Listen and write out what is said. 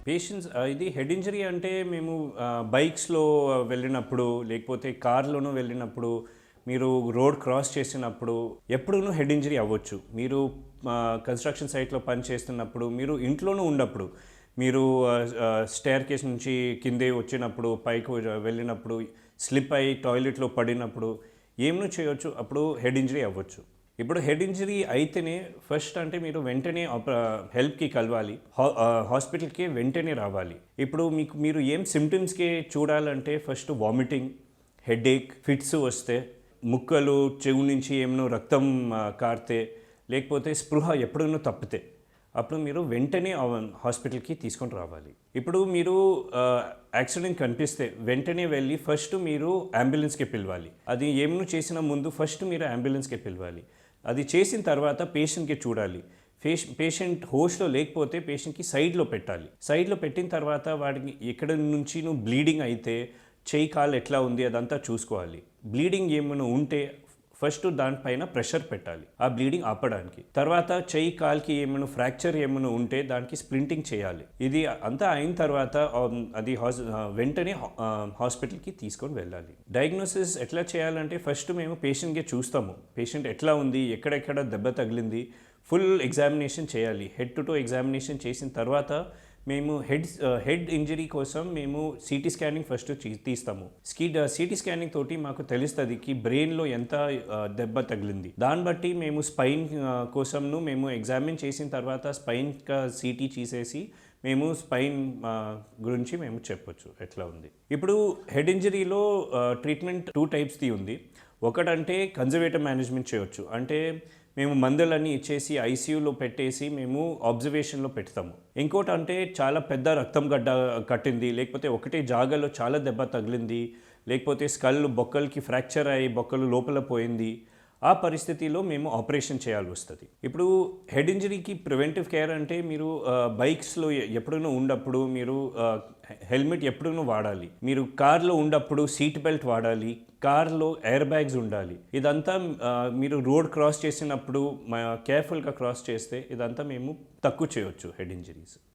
Patients ఇది head injury అంటే మేము బైక్స్‌లో వెళ్ళినప్పుడు, లేకపోతే కార్‌లోనో వెళ్ళినప్పుడు, మీరు రోడ్ క్రాస్ చేసినప్పుడు ఎప్పుడూను హెడ్ ఇంజరీ అవ్వచ్చు. మీరు కన్‌స్ట్రక్షన్ సైట్‌లో పని చేస్తున్నప్పుడు, మీరు ఇంట్లోనూ ఉన్నప్పుడు, మీరు స్టెయిర్‌కేస్ నుంచి కిందే వచ్చినప్పుడు, పైకి వెళ్ళినప్పుడు, స్లిప్ అయ్యి టాయిలెట్‌లో పడినప్పుడు ఏమన్నా చేయొచ్చు. అప్పుడు హెడ్ ఇంజరీ అవ్వచ్చు. ఇప్పుడు హెడ్ ఇంజరీ అయితేనే ఫస్ట్ అంటే మీరు వెంటనే హెల్ప్కి కలవాలి. హాస్పిటల్కి వెంటనే రావాలి. ఇప్పుడు మీరు ఏం సిమ్టమ్స్కి చూడాలంటే ఫస్ట్ వామిటింగ్, హెడేక్, ఫిట్స్ వస్తే, ముక్కలు చెవు నుంచి ఏమైనా రక్తం కారితే, లేకపోతే స్పృహ ఎప్పుడైనా తప్పితే అప్పుడు మీరు వెంటనే హాస్పిటల్కి తీసుకొని రావాలి. ఇప్పుడు మీరు యాక్సిడెంట్ కనిపిస్తే వెంటనే వెళ్ళి ఫస్ట్ మీరు అంబులెన్స్కి పిలవాలి. అది ఏమైనా చేసిన ముందు ఫస్ట్ మీరు అంబులెన్స్కి పిలవాలి. అది చేసిన తర్వాత పేషెంట్కి చూడాలి. పేషెంట్ హోస్ట్లో లేకపోతే పేషెంట్కి సైడ్లో పెట్టాలి. సైడ్లో పెట్టిన తర్వాత వాడికి ఎక్కడ నుంచి బ్లీడింగ్ అయితే చెయ్యి కాలు ఎట్లా ఉంది అదంతా చూసుకోవాలి. బ్లీడింగ్ ఏమైనా ఉంటే ఫస్ట్ దానిపైన ప్రెషర్ పెట్టాలి ఆ బ్లీడింగ్ ఆపడానికి. తర్వాత చెయ్యి కాల్కి ఏమైనా ఫ్రాక్చర్ ఏమైనా ఉంటే దానికి స్ప్లింటింగ్ చేయాలి. ఇది అంతా అయిన తర్వాత అది వెంటనే హాస్పిటల్కి తీసుకొని వెళ్ళాలి. డయాగ్నోసిస్ ఎట్లా చేయాలంటే ఫస్ట్ మేము పేషెంట్కి చూస్తాము. పేషెంట్ ఎట్లా ఉంది, ఎక్కడెక్కడ దెబ్బ తగిలింది, ఫుల్ ఎగ్జామినేషన్ చేయాలి. హెడ్ టు టో ఎగ్జామినేషన్ చేసిన తర్వాత మేము హెడ్ ఇంజరీ కోసం మేము సిటీ స్కానింగ్ ఫస్ట్ తీస్తాము. సిటీ స్కానింగ్ తోటి మాకు తెలుస్తుంది కి బ్రెయిన్లో ఎంత దెబ్బ తగిలింది. దాన్ని బట్టి మేము స్పైన్ కోసంను మేము ఎగ్జామిన్ చేసిన తర్వాత స్పైన్ సిటీ చేసేసి మేము స్పైన్ గురించి మేము చెప్పొచ్చు ఎట్లా ఉంది. ఇప్పుడు హెడ్ ఇంజరీలో ట్రీట్మెంట్ 2 టైప్స్ది ఉంది. ఒకటంటే కన్జర్వేటివ్ మేనేజ్మెంట్ చేయొచ్చు. అంటే మేము మందులన్నీ ఇచ్చేసి ఐసీయూలో పెట్టేసి మేము అబ్జర్వేషన్లో పెడతాము. ఇంకోటి అంటే చాలా పెద్ద రక్తం గడ్డ కట్టింది, లేకపోతే ఒకటే జాగాలో చాలా దెబ్బ తగిలింది, లేకపోతే స్కల్ బొక్కలకి ఫ్రాక్చర్ అయ్యి బొక్కలు లోపల పోయింది. ఆ పరిస్థితిలో మేము ఆపరేషన్ చేయాల్సి వస్తుంది. ఇప్పుడు హెడ్ ఇంజరీకి ప్రివెంటివ్ కేర్ అంటే మీరు బైక్స్లో ఎప్పుడైనా ఉన్నప్పుడు మీరు హెల్మెట్ ఎప్పుడూ వాడాలి. మీరు కార్లో ఉన్నప్పుడు సీట్ బెల్ట్ వాడాలి. కార్లో ఎయిర్ బ్యాగ్స్ ఉండాలి. ఇదంతా మీరు రోడ్ క్రాస్ చేసినప్పుడు కేర్ఫుల్గా క్రాస్ చేస్తే ఇదంతా మేము తక్కువ చేయొచ్చు హెడ్ ఇంజరీస్.